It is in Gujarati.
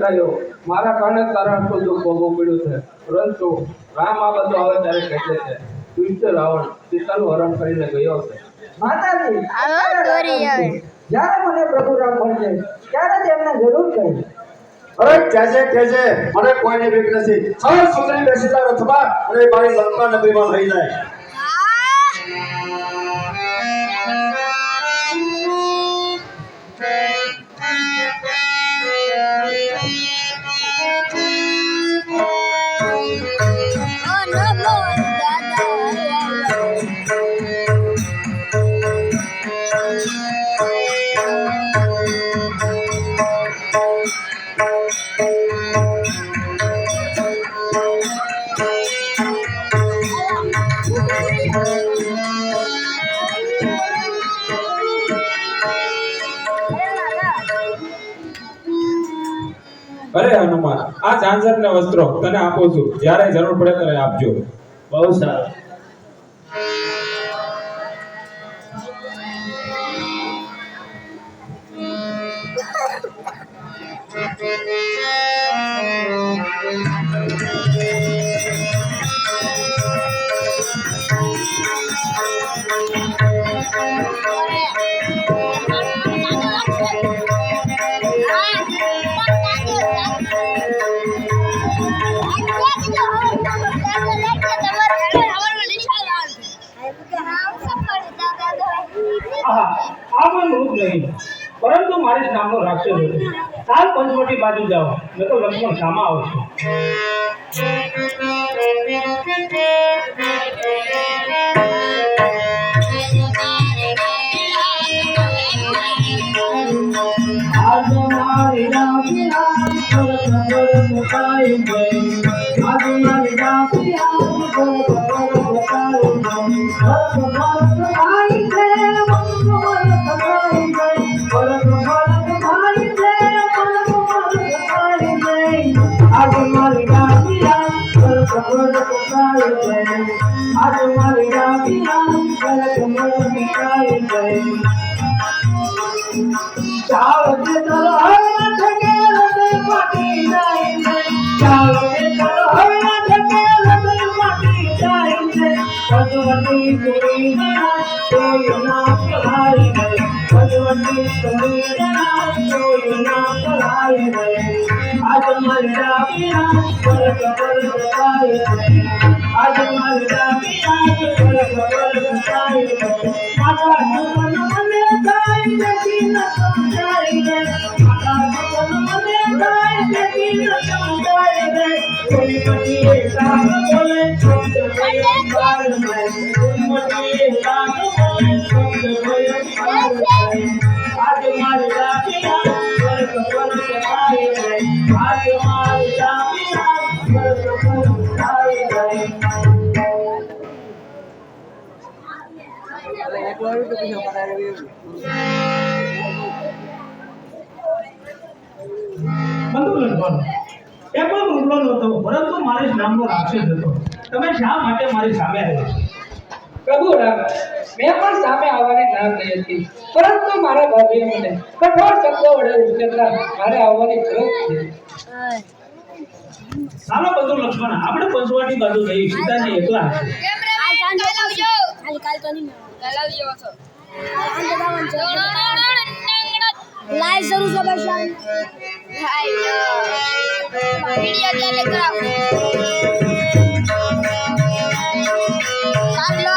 સદાયો મારા કારણે તારા આટલું દુઃખ ભોગવવું પડ્યું છે, પરંતુ રામ આ બધું આવે ત્યારે કહે છે દુષ્ટ રાવણ સીતાનું હરણ કરીને ગયો છે. માતાજી જ્યારે મને પ્રભુ રામ મળશે ત્યારે જ એમને જરૂર કહીશ. અરે કેજે મને કોઈને બીક નથી. હવે સુધરી બેસીલા રથમાં અને મારી લંકા નગરીમાં થઈ જાય. અરે હનુમાન, આ ઝાંઝર ને વસ્ત્રો તને આપું છું, જ્યારે જરૂર પડે ત્યારે આપજો. બહુ સારું. પરંતુ મારી નામનો રાક્ષસ હતો. કાલ પંચવટી બાજુ જાઓ, ન તો લક્ષ્મણ સામા આવશે. પરંતુ મારી નામનો રાક્ષસ હતો. તમે શા માટે મારી સામે આવ્યા? પ્રભુ રામ, મેં પણ સામે આવવાની ના કહી હતી, પરંતુ મારા ભાભીએ મને કઠોર શબ્દો વડે ઉશ્કેરતા મારે આવવાની જરૂર છે. ચાલો બધું લક્ષ્મણ, આપણે પંચવટી બાજુ જઈ સીતાજી એકલા હશે. લાઈવ જરૂર છે બસ वीडियो चले करा आप लो